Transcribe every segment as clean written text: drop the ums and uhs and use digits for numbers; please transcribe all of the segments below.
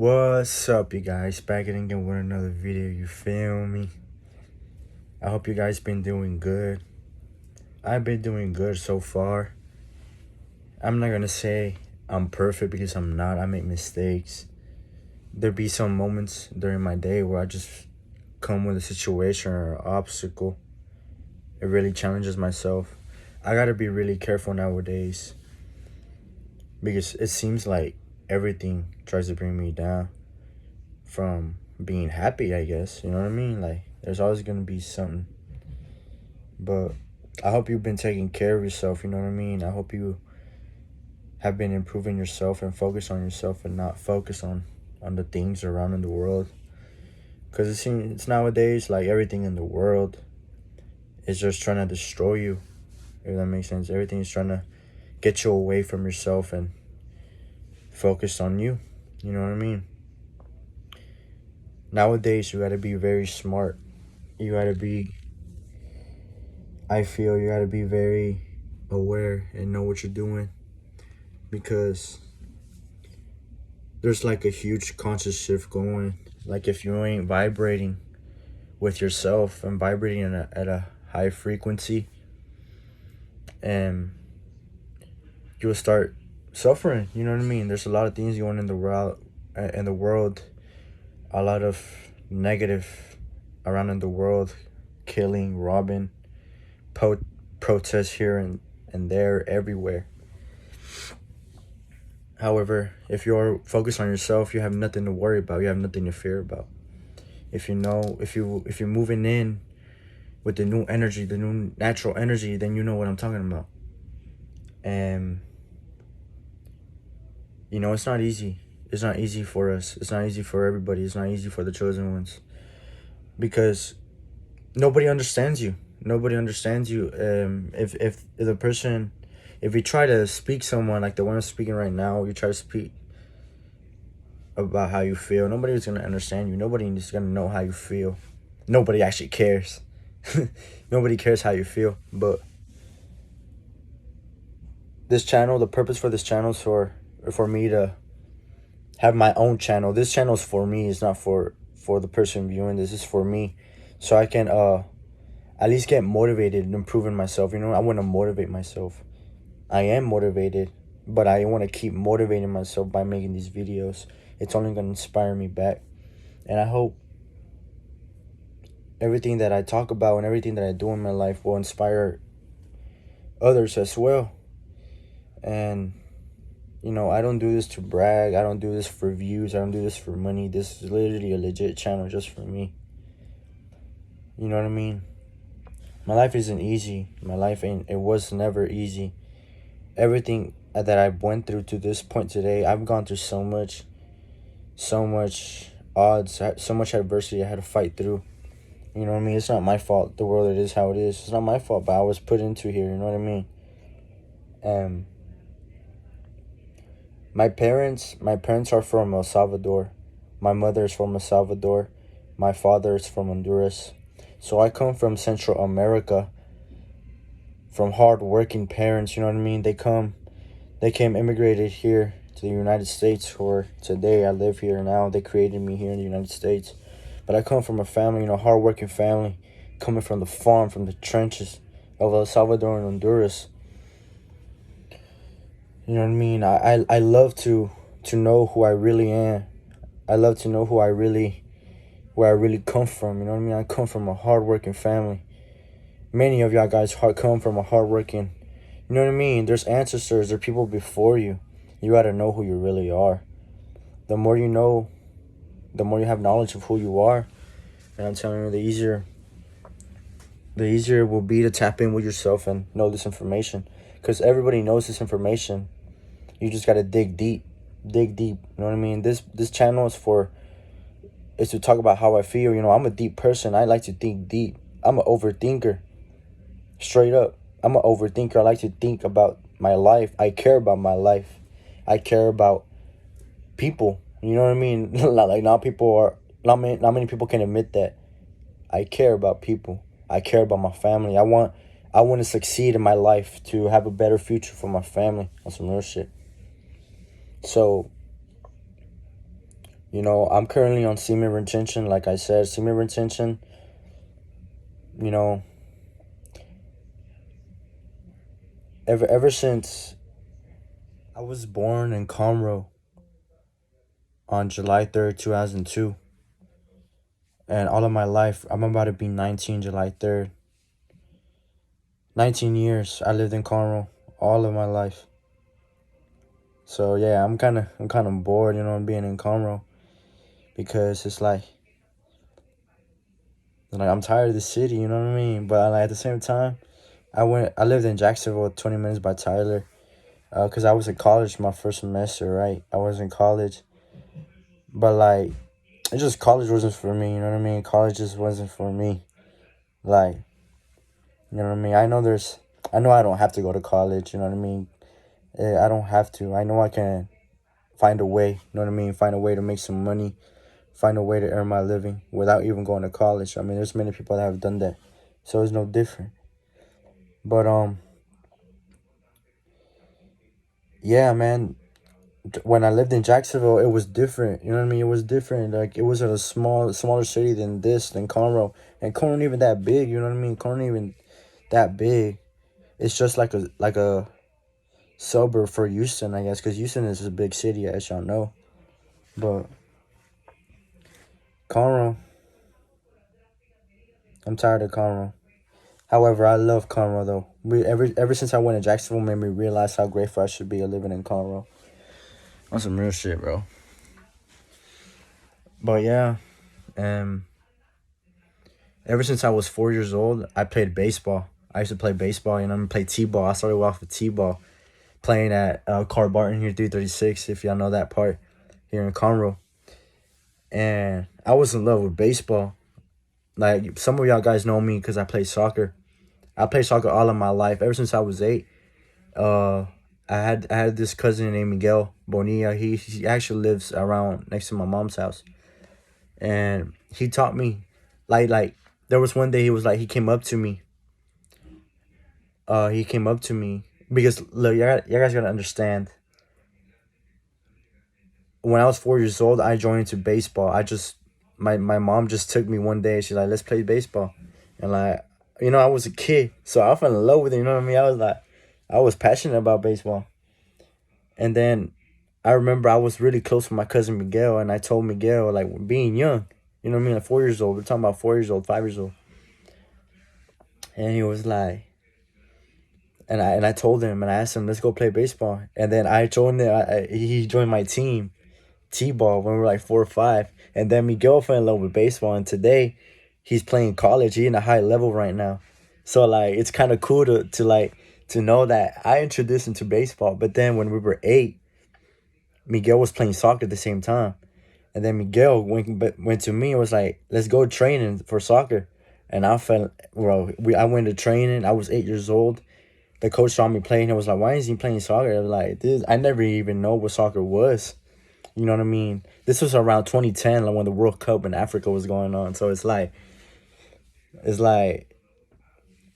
What's up, you guys? Back at again with another video, you feel me? I hope you guys been doing good. I've been doing good so far. I'm not gonna say I'm perfect because I'm not. I make mistakes. There be some moments during my day where I just come with a situation or an obstacle. It really challenges myself. I gotta be really careful nowadays because it seems like everything tries to bring me down from being happy, I guess. You know what I mean? Like, there's always gonna be something. But I hope you've been taking care of yourself, you know what I mean? I hope you have been improving yourself and focus on yourself and not focus on the things around in the world. Because it seems it's nowadays like everything in the world is just trying to destroy you, if that makes sense. Everything is trying to get you away from yourself and focus on you. You know what I mean? Nowadays, you gotta be very smart. You gotta be, I feel you gotta be very aware and know what you're doing, because there's like a huge conscious shift going. Like, if you ain't vibrating with yourself and vibrating at a high frequency, and you'll start suffering. You know what I mean? There's a lot of things going in the world, a lot of negative around in the world, killing, robbing, protests here and there, everywhere. However, if you're focused on yourself, you have nothing to worry about. You have nothing to fear about. If you're moving in with the new energy, the new natural energy, then you know what I'm talking about. And it's not easy. It's not easy for us. It's not easy for everybody. It's not easy for the chosen ones, because nobody understands you. Nobody understands you. If the person, if you try to speak someone like the one I'm speaking right now, you try to speak about how you feel, nobody's gonna understand you. Nobody is gonna know how you feel. Nobody actually cares. Nobody cares how you feel. But this channel, the purpose for this channel is for me to have my own channel. This channel is for me. It's not for the person viewing this. It's for me, so I can at least get motivated and improving myself. I want to motivate myself. I am motivated, but I want to keep motivating myself by making these videos. It's only going to inspire me back. And I hope everything that I talk about and everything that I do in my life will inspire others as well. And, I don't do this to brag. I don't do this for views. I don't do this for money. This is literally a legit channel just for me. You know what I mean? My life isn't easy. It was never easy. Everything that I went through to this point today, I've gone through so much odds, so much adversity I had to fight through. You know what I mean? It's not my fault. The world, it is how it is. It's not my fault, but I was put into here. You know what I mean? My parents are from El Salvador. My mother is from El Salvador. My father is from Honduras. So I come from Central America, from hard-working parents. You know what I mean? They came immigrated here to the United States, or today I live here now. They created me here in the United States. But I come from a family, hard-working family, coming from the farm, from the trenches of El Salvador and Honduras. You know what I mean? I love to know who I really am. I love to know where I really come from. You know what I mean? I come from a hard-working family. Many of y'all guys come from a hard-working, you know what I mean? There's ancestors, there are people before you. You got to know who you really are. The more you know, the more you have knowledge of who you are. And I'm telling you, the easier it will be to tap in with yourself and know this information. Because everybody knows this information. You just got to dig deep. Dig deep. You know what I mean? This channel is to talk about how I feel. I'm a deep person. I like to think deep. I'm an overthinker. Straight up. I'm an overthinker. I like to think about my life. I care about my life. I care about people. You know what I mean? Like, not many people can admit that. I care about people. I care about my family. I want to succeed in my life, to have a better future for my family. On some real shit. So You know, I'm currently on semen retention, like I said, semen retention. You know, ever since I was born in Conroe on July 3rd, 2002, and all of my life, I'm about to be 19 July 3rd. 19 years I lived in Conroe, all of my life. So yeah, I'm kind of bored, you know, being in Conroe, because it's like I'm tired of the city, you know what I mean? But like, at the same time, I lived in Jacksonville, 20 minutes by Tyler, because I was in college my first semester, right? I was in college, but like, it just, college wasn't for me, you know what I mean? College just wasn't for me. Like, you know what I mean? I know I don't have to go to college, you know what I mean? I don't have to. I know I can find a way, you know what I mean? Find a way to make some money, find a way to earn my living without even going to college. I mean, there's many people that have done that, so it's no different. But yeah, man. When I lived in Jacksonville, it was different. You know what I mean? It was different. Like, it was in a smaller city than Conroe, and Conroe ain't even that big. You know what I mean? Conroe ain't even that big. It's just like a suburb for Houston, I guess, because Houston is a big city, as y'all know. But Conroe, I'm tired of Conroe. However, I love Conroe though. Ever since I went to Jacksonville, made me realize how grateful I should be living in Conroe. On some real shit, bro. But yeah, um, ever since I was 4 years old, I played baseball. I used to play baseball, you know, play t-ball. I started off with t-ball, playing at Carl Barton here, 336, if y'all know that part, here in Conroe. And I was in love with baseball. Like, some of y'all guys know me because I play soccer. I played soccer all of my life, ever since I was 8. Uh, I had this cousin named Miguel Bonilla. He actually lives around next to my mom's house, and he taught me, like there was one day he came up to me. He came up to me because, look, you guys gotta understand. When I was 4 years old, I joined into baseball. My mom just took me one day. She's like, let's play baseball, and like, you know, I was a kid, so I fell in love with it. You know what I mean? I was passionate about baseball. And then I remember I was really close with my cousin Miguel, and I told Miguel, like, being young, you know what I mean, like 4 years old. We're talking about 4 years old, 5 years old. And he was like, and I told him, and I asked him, let's go play baseball. And then I joined he joined my team, T-ball, when we were like 4 or 5. And then Miguel fell in love with baseball, and today he's playing college. He's in a high level right now. So like, it's kind of cool to know that I introduced him to baseball. But then when we were 8, Miguel was playing soccer at the same time. And then Miguel went to me and was like, let's go training for soccer. And I went to training. I was 8 years old. The coach saw me playing. He was like, why is he playing soccer? I was like, dude, I never even know what soccer was. You know what I mean? This was around 2010, like when the World Cup in Africa was going on. So it's like,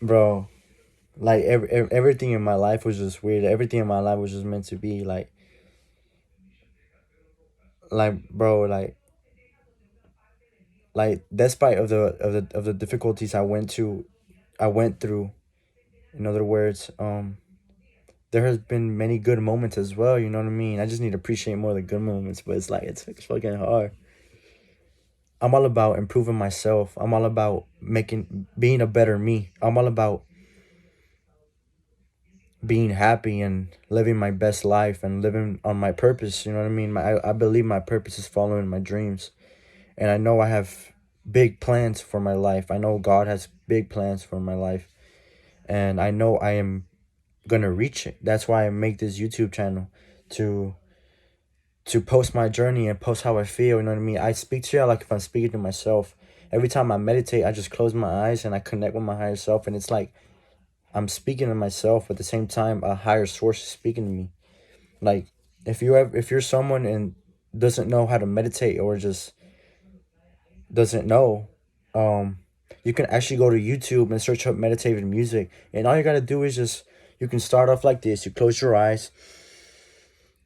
bro, like everything in my life was just weird. Everything in my life was just meant to be bro, like despite of the difficulties I went through. In other words, there has been many good moments as well. You know what I mean? I just need to appreciate more of the good moments. But it's fucking hard. I'm all about improving myself. I'm all about being a better me. I'm all about being happy and living my best life and living on my purpose. You know what I mean? I believe my purpose is following my dreams. And I know I have big plans for my life. I know God has big plans for my life. And I know I am going to reach it. That's why I make this YouTube channel, to post my journey and post how I feel. You know what I mean? I speak to y'all like if I'm speaking to myself. Every time I meditate, I just close my eyes and I connect with my higher self. And it's like I'm speaking to myself, at the same time a higher source is speaking to me. Like, if you're someone and doesn't know how to meditate, or just doesn't know, you can actually go to YouTube and search up meditative music. And all you gotta do is you can start off like this. You close your eyes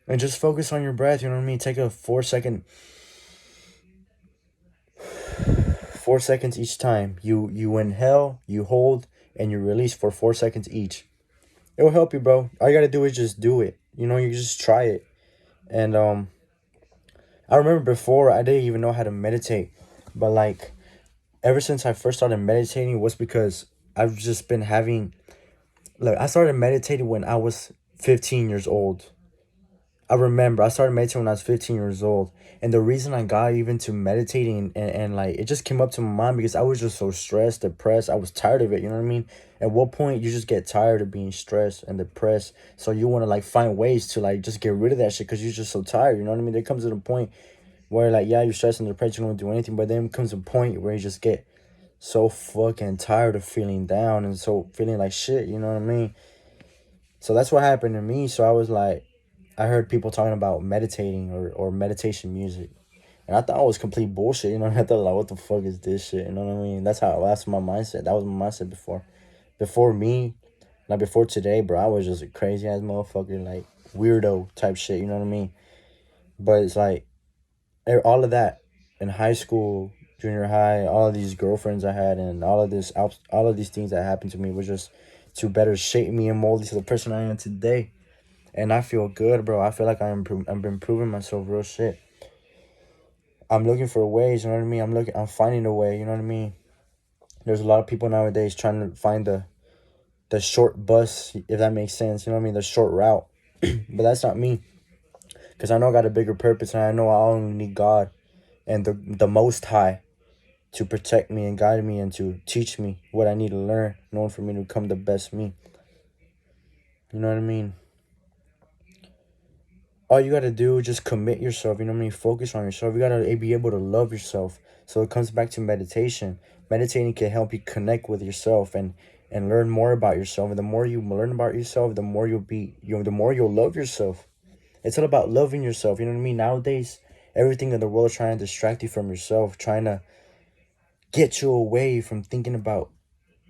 and just focus on your breath. You know what I mean? Take a 4-second 4 seconds each time. You inhale, you hold, and you release for 4 seconds each. It will help you, bro. All you gotta do is just do it. You know, you just try it. And I remember before I didn't even know how to meditate, but like ever since I first started meditating was because I've just been having. Look, I started meditating when I was 15 years old. I remember I started meditating when I was 15 years old. And the reason I got even to meditating and like it just came up to my mind because I was just so stressed, depressed. I was tired of it, you know what I mean? At what point you just get tired of being stressed and depressed. So you want to like find ways to like just get rid of that shit because you're just so tired, you know what I mean? There comes to a point where like, yeah, you're stressed and depressed, you don't do anything, but then comes a point where you just get so fucking tired of feeling down and so feeling like shit, you know what I mean? So that's what happened to me. So I was like, I heard people talking about meditating or meditation music. And I thought it was complete bullshit, you know. I thought like, what the fuck is this shit? You know what I mean? That's my mindset. That was my mindset before. Before me, like before today, bro, I was just a crazy ass motherfucker, like weirdo type shit, you know what I mean? But it's like all of that in high school, junior high, all of these girlfriends I had and all of these things that happened to me was just to better shape me and mold me to the person I am today. And I feel good, bro. I feel like I'm improving myself real shit. I'm looking for ways, you know what I mean? I'm finding a way, you know what I mean? There's a lot of people nowadays trying to find the short bus, if that makes sense, you know what I mean? The short route. But that's not me. Because I know I got a bigger purpose and I know I only need God and the Most High to protect me and guide me and to teach me what I need to learn in order for me to become the best me. You know what I mean? All you gotta do is just commit yourself, you know what I mean? Focus on yourself. You gotta be able to love yourself. So it comes back to meditation. Meditating can help you connect with yourself and learn more about yourself. And the more you learn about yourself, the more the more you'll love yourself. It's all about loving yourself, you know what I mean? Nowadays, everything in the world is trying to distract you from yourself, trying to get you away from thinking about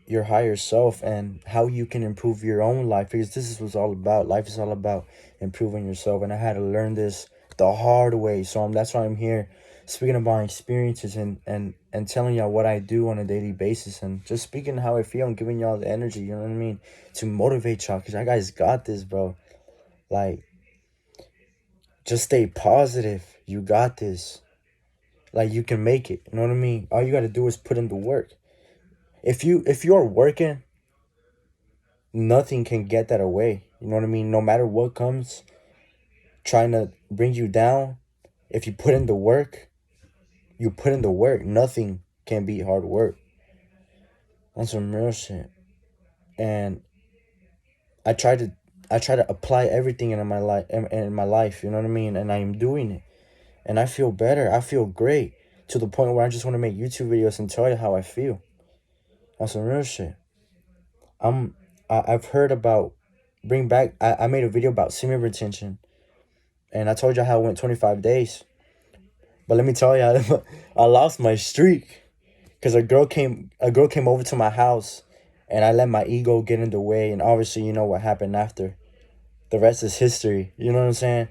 your higher self and how you can improve your own life, because this is what's all about. Life is all about improving yourself, and I had to learn this the hard way. So that's why I'm here speaking about experiences and telling y'all what I do on a daily basis and just speaking how I feel and giving y'all the energy, you know what I mean, to motivate y'all, because you guys got this, bro. Like, just stay positive. You got this. Like, you can make it, you know what I mean? All you got to do is put in the work. If you're working, nothing can get that away. You know what I mean? No matter what comes trying to bring you down, if you put in the work, you put in the work. Nothing can beat hard work. That's some real shit. And I try to apply everything in my life, you know what I mean? And I'm doing it. And I feel better. I feel great to the point where I just want to make YouTube videos and tell you how I feel. That's some real shit. I've heard about bring back. I made a video about semen retention, and I told you how it went 25 days. But let me tell you, I lost my streak because a girl came over to my house, and I let my ego get in the way, and obviously you know what happened after. The rest is history. You know what I'm saying?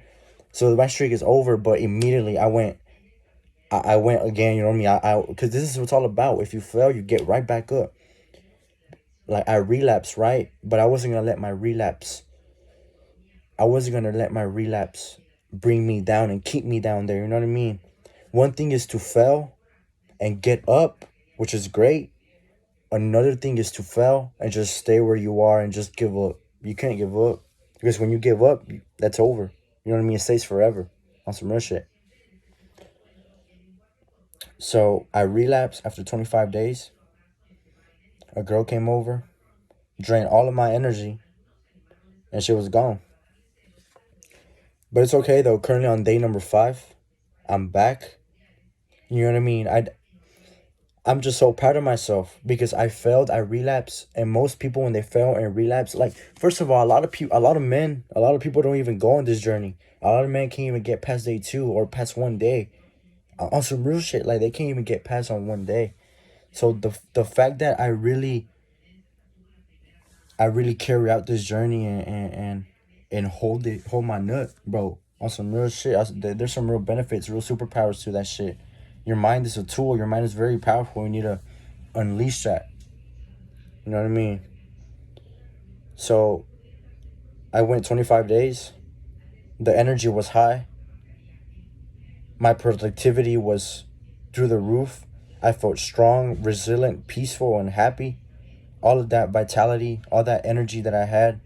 So my streak is over, but immediately I went again. You know what I mean? Because this is what it's all about. If you fail, you get right back up. Like, I relapsed, right? But I wasn't gonna let my relapse bring me down and keep me down there, you know what I mean? One thing is to fail and get up, which is great. Another thing is to fail and just stay where you are and just give up. You can't give up, because when you give up, that's over. You know what I mean? It stays forever. On some real shit. So I relapsed after 25 days. A girl came over, drained all of my energy, and she was gone. But it's okay though. Currently on day number 5, I'm back. You know what I mean? I'm just so proud of myself because I failed, I relapsed, and most people when they fail and relapse, like, first of all, a lot of people don't even go on this journey. A lot of men can't even get past day 2 or past one day. On some real shit, like, they can't even get past on one day. So the fact that I really carry out this journey and hold my nut, bro, on some real shit. There's some real benefits, real superpowers to that shit. Your mind is a tool. Your mind is very powerful. You need to unleash that. You know what I mean? So I went 25 days. The energy was high. My productivity was through the roof. I felt strong, resilient, peaceful, and happy. All of that vitality, all that energy that I had.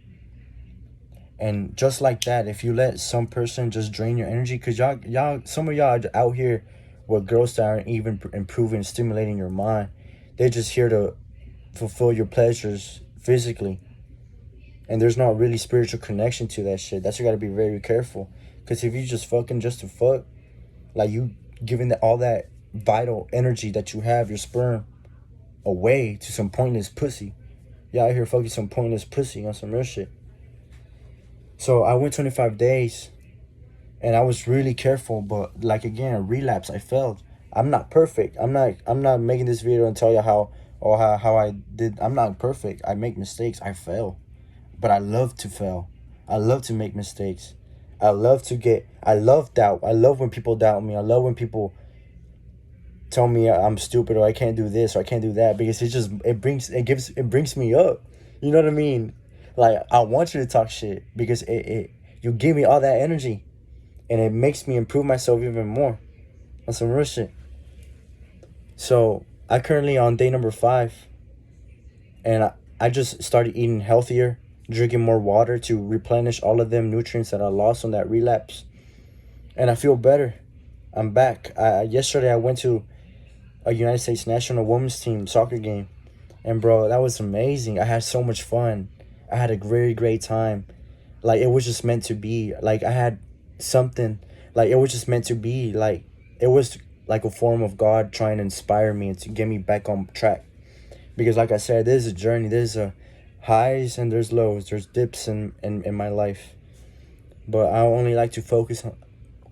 And just like that, if you let some person just drain your energy, because some of y'all are out here with girls that aren't even improving, stimulating your mind. They're just here to fulfill your pleasures physically. And there's not really spiritual connection to that shit. That's why you gotta be very careful. Because if you just fucking just to fuck, like you giving all that vital energy that you have, your sperm, away to some pointless pussy. Y'all out here fucking some pointless pussy on some real shit. So I went 25 days and I was really careful, but like again, a relapse, I failed. I'm not perfect. I'm not making this video and tell you how I did. I'm not perfect. I make mistakes. I fail. But I love to fail. I love to make mistakes. I love doubt. I love when people doubt me. I love when people tell me I'm stupid or I can't do this or I can't do that, because it brings me up. You know what I mean? Like, I want you to talk shit because you give me all that energy and it makes me improve myself even more on some real shit. So I currently on day number 5 and I just started eating healthier, drinking more water to replenish all of them nutrients that I lost on that relapse. And I feel better. I'm back. Yesterday I went to a United States national women's team soccer game. And bro, that was amazing. I had so much fun. I had a very great time. Like, it was just meant to be. Like, I had something. Like, it was just meant to be. Like, it was like a form of God trying to inspire me and to get me back on track. Because like I said, this is a journey. There's a highs and there's lows. There's dips in my life. But I only like to focus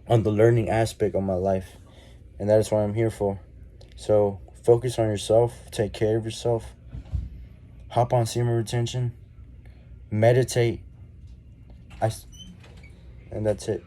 on the learning aspect of my life. And that is what I'm here for. So focus on yourself. Take care of yourself. Hop on semen retention. Meditate. And that's it.